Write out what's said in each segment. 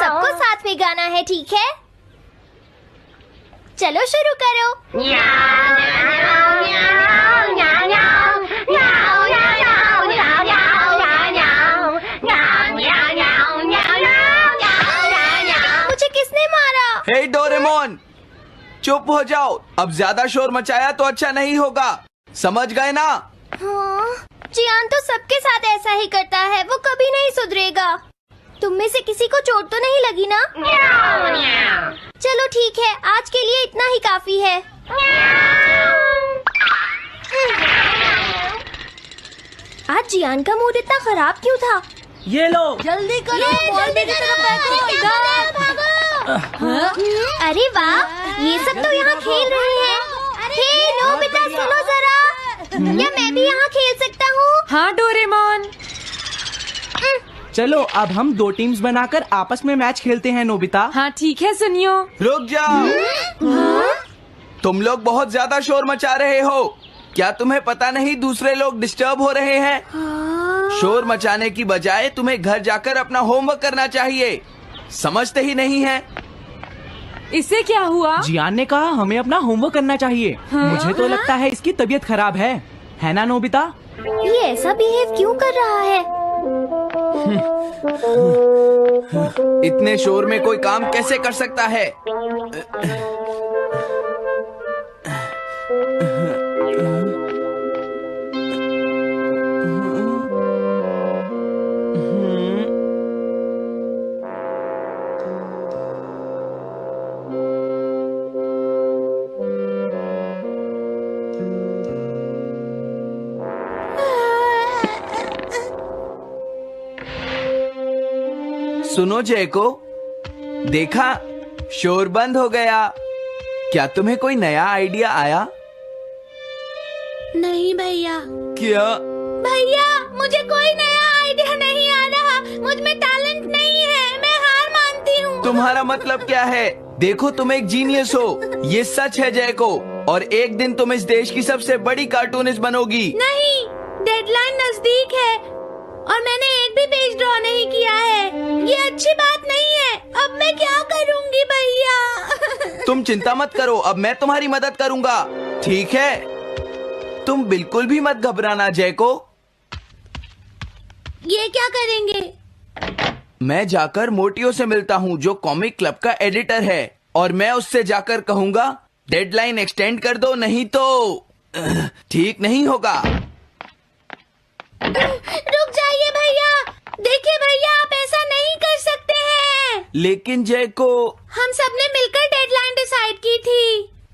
सबको साथ में गाना है, ठीक है? चलो शुरू करो। मुझे किसने मारा? हे डोरेमोन, चुप हो जाओ। अब ज्यादा शोर मचाया तो अच्छा नहीं होगा, समझ गए ना? हाँ, जियान तो सबके साथ ऐसा ही करता है, वो कभी नहीं सुधरेगा। तुम में से किसी को चोट तो नहीं लगी ना? चलो ठीक है, आज के लिए इतना ही काफी है। आज जियान का मूड इतना खराब क्यों था? ये लो, जल्दी करो, अरे वाह, ये सब तो यहाँ खेल रहे हैं। हे नोबिता, सुनो जरा, क्या मैं भी यहाँ खेल सकता हूँ? हाँ डोरेमोन। चलो अब हम 2 टीम्स बनाकर आपस में मैच खेलते हैं नोबिता। हाँ ठीक है, सुनियो। रुक जाओ। तुम लोग बहुत ज्यादा शोर मचा रहे हो। क्या तुम्हें पता नहीं दूसरे लोग डिस्टर्ब हो रहे हैं? शोर मचाने की बजाय तुम्हें घर जाकर अपना होमवर्क करना चाहिए। समझते ही नहीं है? इससे क्या हुआ? जियान ने कहा हमें अपना होमवर्क करना चाहिए। मुझे तो लगता है इसकी तबीयत खराब है ना नोबिता? ये ऐसा बिहेव क्यों कर रहा है? इतने शोर में कोई काम कैसे कर सकता है? सुनो जयको, देखा, शोर बंद हो गया। क्या तुम्हें कोई नया आइडिया आया? नहीं भैया। क्या? भैया, मुझे कोई नया आइडिया नहीं आ रहा। मुझ में टैलेंट नहीं है, मैं हार मानती हूँ। तुम्हारा मतलब क्या है? देखो, तुम एक जीनियस हो, ये सच है जयको। और एक दिन तुम इस देश की सबसे बड़ी कार्टूनिस्ट बनोगी। नहीं, डेडलाइन नजदीक है और मैंने एक भी पेज ड्रॉ नहीं किया है। ये अच्छी बात नहीं है। अब मैं क्या करूँगी भैया? तुम चिंता मत करो, अब मैं तुम्हारी मदद करूँगा, ठीक है? तुम बिल्कुल भी मत घबराना जयको। ये क्या करेंगे? मैं जाकर मोटियो से मिलता हूँ, जो कॉमिक क्लब का एडिटर है, और मैं उससे जाकर कहूँगा डेडलाइन एक्सटेंड कर दो, नहीं तो ठीक नहीं होगा। रुक जाइए भैया। देखिए भैया, आप ऐसा नहीं कर सकते हैं। लेकिन जयको, हम सबने मिलकर डेडलाइन डिसाइड की थी।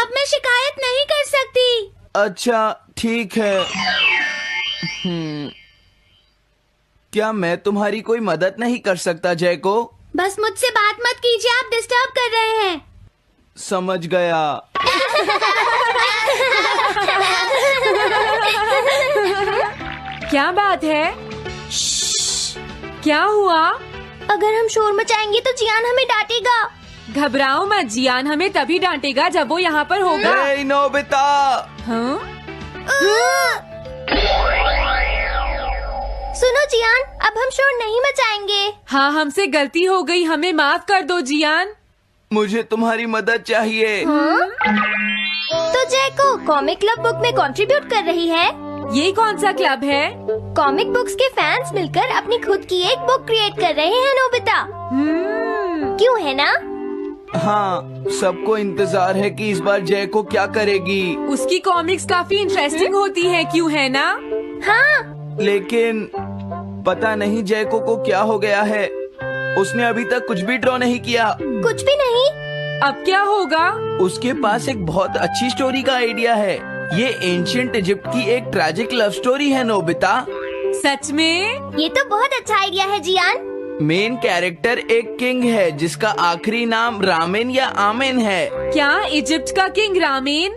अब मैं शिकायत नहीं कर सकती। अच्छा ठीक है। क्या मैं तुम्हारी कोई मदद नहीं कर सकता जयको? बस मुझसे बात मत कीजिए, आप डिस्टर्ब कर रहे हैं। समझ गया। क्या बात है? क्या हुआ? अगर हम शोर मचाएंगे तो जियान हमें डांटेगा। घबराओ मत, जियान हमें तभी डांटेगा जब वो यहाँ पर होगा। हे नोबिता! हाँ? सुनो जियान, अब हम शोर नहीं मचाएंगे। हाँ, हमसे गलती हो गई, हमें माफ कर दो जियान। मुझे तुम्हारी मदद चाहिए। तो जयको कॉमिक क्लब बुक में कंट्रीब्यूट कर रही है। ये कौन सा क्लब है? कॉमिक बुक्स के फैंस मिलकर अपनी खुद की एक बुक क्रिएट कर रहे हैं नोबिता। क्यों है ना? हाँ, सबको इंतजार है कि इस बार जयको क्या करेगी। उसकी कॉमिक्स काफी इंटरेस्टिंग होती है, क्यों है ना? हाँ। लेकिन पता नहीं जयको को क्या हो गया है। उसने अभी तक कुछ भी ड्रॉ नहीं किया। कुछ भी नहीं? अब क्या होगा? उसके पास एक बहुत अच्छी स्टोरी का आइडिया है। ये एंशिएंट इजिप्ट की एक ट्रैजिक लव स्टोरी है नोबिता। सच में? ये तो बहुत अच्छा आइडिया है जियान। मेन कैरेक्टर एक किंग है जिसका आखिरी नाम रामेन या आमेन है। क्या इजिप्ट का किंग रामेन?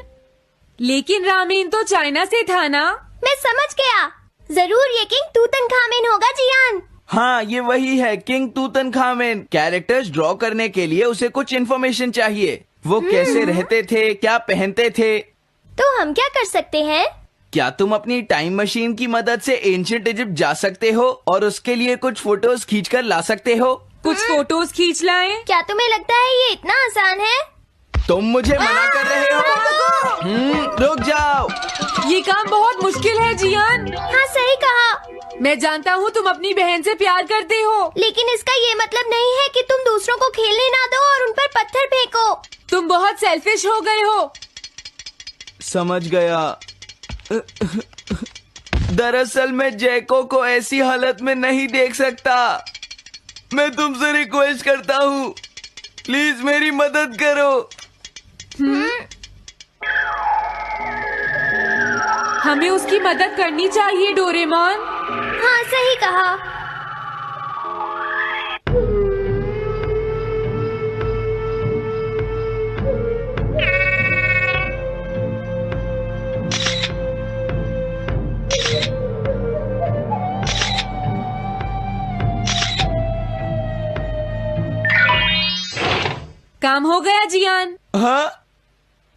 लेकिन रामेन तो चाइना से था ना? मैं समझ गया, जरूर ये किंग तूतनखामेन होगा जियान। हाँ, ये वही है, किंग तूतनखामेन। कैरेक्टर्स ड्रॉ करने के लिए उसे कुछ इन्फॉर्मेशन चाहिए। वो कैसे रहते थे, क्या पहनते थे। तो हम क्या कर सकते हैं? क्या तुम अपनी टाइम मशीन की मदद से एंशिएंट इजिप्ट जा सकते हो और उसके लिए कुछ फोटोज खींच कर ला सकते हो? कुछ फोटोज खींच लाएं। क्या तुम्हें लगता है ये इतना आसान है? तुम मुझे मना कर रहे हो? रुक जाओ। ये काम बहुत मुश्किल है जियान। हाँ सही कहा। मैं जानता हूँ तुम अपनी बहन से प्यार करते हो, लेकिन इसका ये मतलब नहीं है कि तुम दूसरों को खेलने ना दो और उन पर पत्थर फेंको। तुम बहुत सेल्फिश हो गए हो। समझ गया। दरअसल मैं जैको को ऐसी हालत में नहीं देख सकता। मैं तुमसे रिक्वेस्ट करता हूँ, प्लीज मेरी मदद करो। हमें उसकी मदद करनी चाहिए डोरेमोन। हाँ सही कहा। काम हो गया जियान। हाँ,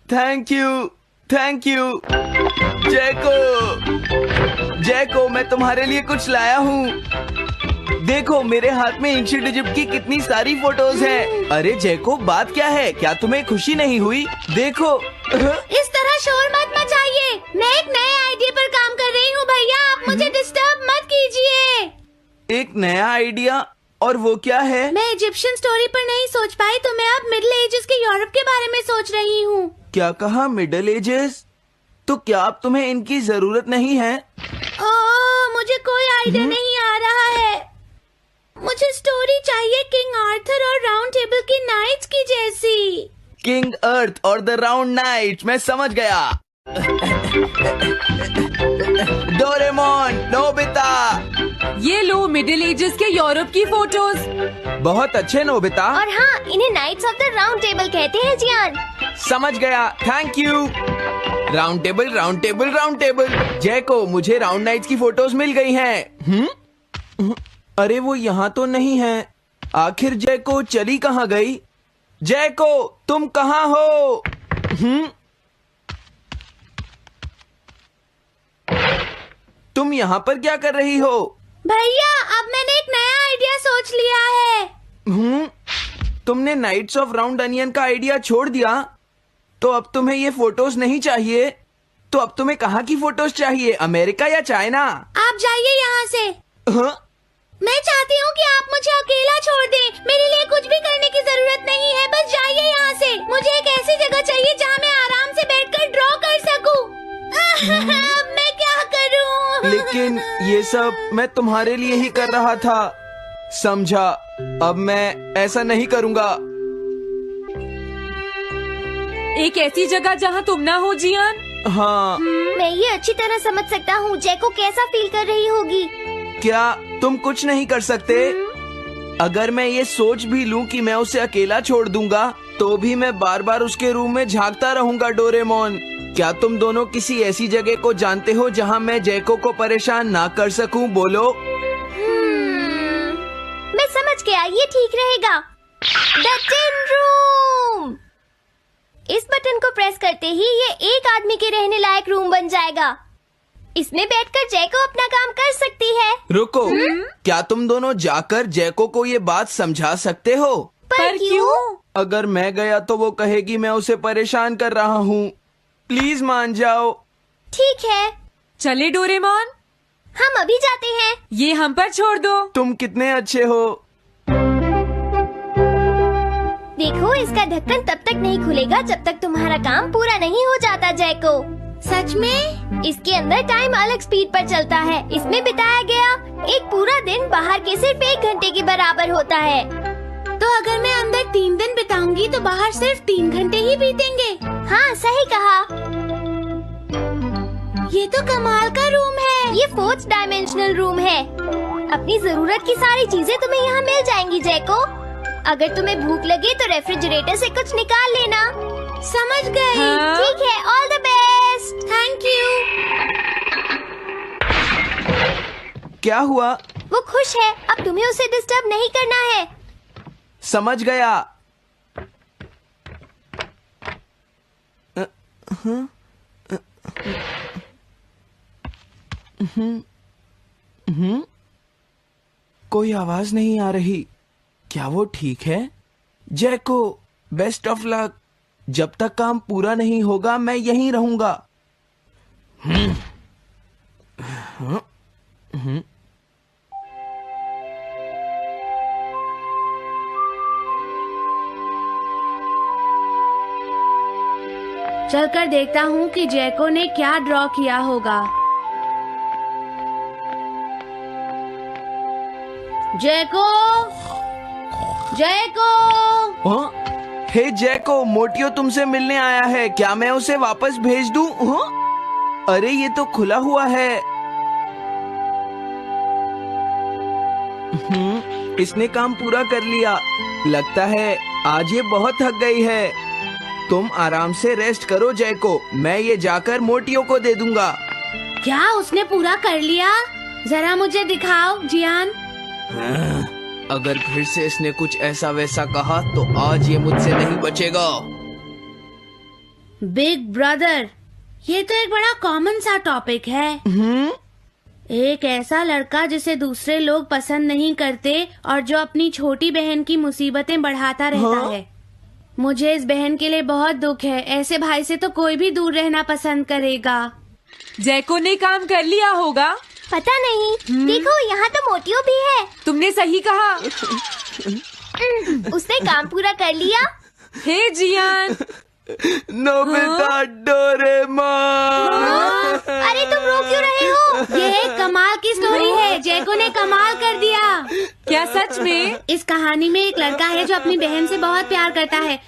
थैंक यू जैको, मैं तुम्हारे लिए कुछ लाया हूँ। देखो मेरे हाथ में एंशिएंट इजिप्ट की कितनी सारी फोटोज हैं। अरे जैको, बात क्या है? क्या तुम्हें खुशी नहीं हुई? देखो। इस तरह शोर मत मचाइए। मैं एक नए आइडिया पर काम कर रही हूँ भैया, आप मुझे डिस्टर्ब मत कीजिए। एक नया आइडिया? और वो क्या है? मैं इजिप्शियन स्टोरी पर नहीं सोच पाई तो मैं अब मिडिल एजेस के यूरोप के बारे में सोच रही हूँ। क्या कहा? Middle ages? तो क्या अब तुम्हें इनकी जरूरत नहीं है? ओह, मुझे कोई आइडिया नहीं आ रहा है। मुझे स्टोरी चाहिए किंग आर्थर और राउंड टेबल की नाइट्स की जैसी। किंग अर्थ और द राउंड नाइट, मैं समझ गया। Doraemon, Nobita. ये लो मिडिल एजेस के यूरोप की फोटोज। बहुत अच्छे नोबिता। और हाँ, इन्हें knights of the round table कहते हैं जियान। समझ गया, thank you. Round table. Jaiko, मुझे राउंड नाइट्स की फोटोज मिल गई हैं। अरे वो यहाँ तो नहीं है। आखिर जैको चली कहाँ गई? जैको, तुम कहाँ हो? तुम यहाँ पर क्या कर रही हो? भैया, अब मैंने एक नया आइडिया सोच लिया है। तुमने नाइट्स ऑफ राउंड अनियन का आइडिया छोड़ दिया? तो अब तुम्हें ये फोटोज नहीं चाहिए? तो अब तुम्हें कहाँ की फोटोज चाहिए, अमेरिका या चाइना? आप जाइए यहाँ से। हाँ? मैं चाहती हूँ कि आप मुझे अकेला छोड़ दें। मेरे लिए कुछ भी करने की जरूरत नहीं है, बस जाइए यहाँ से। मुझे एक ऐसी जगह चाहिए जहाँ मैं आराम से बैठकर ड्रॉ कर सकूँ। अब मैं क्या करूँ? लेकिन ये सब मैं तुम्हारे लिए ही कर रहा था, समझा? अब मैं ऐसा नहीं करूँगा। एक ऐसी जगह जहाँ तुम ना हो जियान। हाँ। मैं ये अच्छी तरह समझ सकता हूँ जैको कैसा फील कर रही होगी। क्या तुम कुछ नहीं कर सकते? अगर मैं ये सोच भी लूं कि मैं उसे अकेला छोड़ दूंगा, तो भी मैं बार बार उसके रूम में झांकता रहूंगा। डोरेमोन, क्या तुम दोनों किसी ऐसी जगह को जानते हो जहां मैं जैको को परेशान ना कर सकूं? बोलो। मैं समझ गया, ये ठीक रहेगा। The tin room. इस बटन को प्रेस करते ही ये एक आदमी के रहने लायक रूम बन जाएगा। इसमें बैठकर जैको अपना काम कर सकती है। रुको, क्या तुम दोनों जाकर जैको को ये बात समझा सकते हो? पर क्यों? अगर मैं गया तो वो कहेगी मैं उसे परेशान कर रहा हूँ। प्लीज मान जाओ। ठीक है, चले डोरेमोन, हम अभी जाते हैं। ये हम पर छोड़ दो। तुम कितने अच्छे हो। देखो, इसका ढक्कन तब तक नहीं खुलेगा जब तक तुम्हारा काम पूरा नहीं हो जाता जैको। सच में? इसके अंदर टाइम अलग स्पीड पर चलता है। इसमें बिताया गया एक पूरा दिन बाहर के सिर्फ 1 घंटे के बराबर होता है। तो अगर मैं अंदर 3 दिन बिताऊंगी तो बाहर सिर्फ 3 घंटे ही बीतेंगे। हाँ सही कहा। ये तो कमाल का रूम है। ये 4th डायमेंशनल रूम है। अपनी जरूरत की सारी चीजें तुम्हें यहाँ मिल जाएंगी जैको। अगर तुम्हें भूख लगे तो रेफ्रिजरेटर से कुछ निकाल लेना। समझ गई। हाँ? ठीक है, all the best. Thank you. क्या हुआ? वो खुश है, अब तुम्हें उसे डिस्टर्ब नहीं करना है। समझ गया। कोई आवाज नहीं आ रही। क्या वो ठीक है? जैको, बेस्ट ऑफ लक। जब तक काम पूरा नहीं होगा मैं यहीं रहूंगा। चलकर देखता हूँ कि जैको ने क्या ड्रॉ किया होगा। जैको, जैको। हाँ? हे जैको, मोटियो तुमसे मिलने आया है। क्या मैं उसे वापस भेज दूं? हाँ? अरे ये तो खुला हुआ है। इसने काम पूरा कर लिया। लगता है आज ये बहुत थक गई है। तुम आराम से रेस्ट करो जैको, मैं ये जाकर मोटियो को दे दूंगा। क्या उसने पूरा कर लिया? जरा मुझे दिखाओ जियान। अगर फिर से इसने कुछ ऐसा वैसा कहा तो आज ये मुझसे नहीं बचेगा। बिग ब्रदर, ये तो एक बड़ा कॉमन सा टॉपिक है। एक ऐसा लड़का जिसे दूसरे लोग पसंद नहीं करते और जो अपनी छोटी बहन की मुसीबतें बढ़ाता रहता है। मुझे इस बहन के लिए बहुत दुख है। ऐसे भाई से तो कोई भी दूर रहना पसंद करेगा। जैको ने काम कर लिया होगा। पता नहीं। देखो यहाँ तो मोटियो भी है। तुमने सही कहा। उसने काम पूरा कर लिया। Hey Gian. Nobita, Doraemon. अरे तुम रो क्यों रहे हो? ये एक कमाल की स्टोरी है। जैको ने कमाल कर दिया। क्या सच में? इस कहानी में एक लड़का है जो अपनी बहन से बहुत प्यार करता है,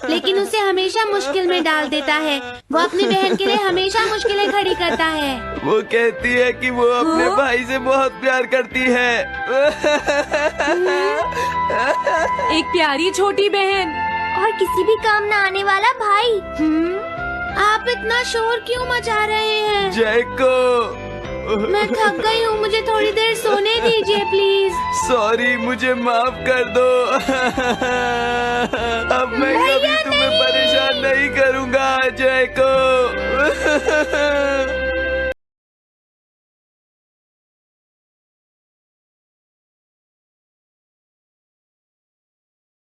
लेकिन उसे हमेशा मुश्किल में डाल देता है। वो अपनी बहन के लिए हमेशा मुश्किलें खड़ी करता है। वो कहती है कि वो अपने भाई से बहुत प्यार करती है। एक प्यारी छोटी बहन और किसी भी काम न आने वाला भाई। आप इतना शोर क्यों मचा रहे हैं? जैको, मैं थक गई हूँ, मुझे थोड़ी देर सोने दीजिए प्लीज। सॉरी, मुझे माफ कर दो। अब मैं कभी तुम्हें परेशान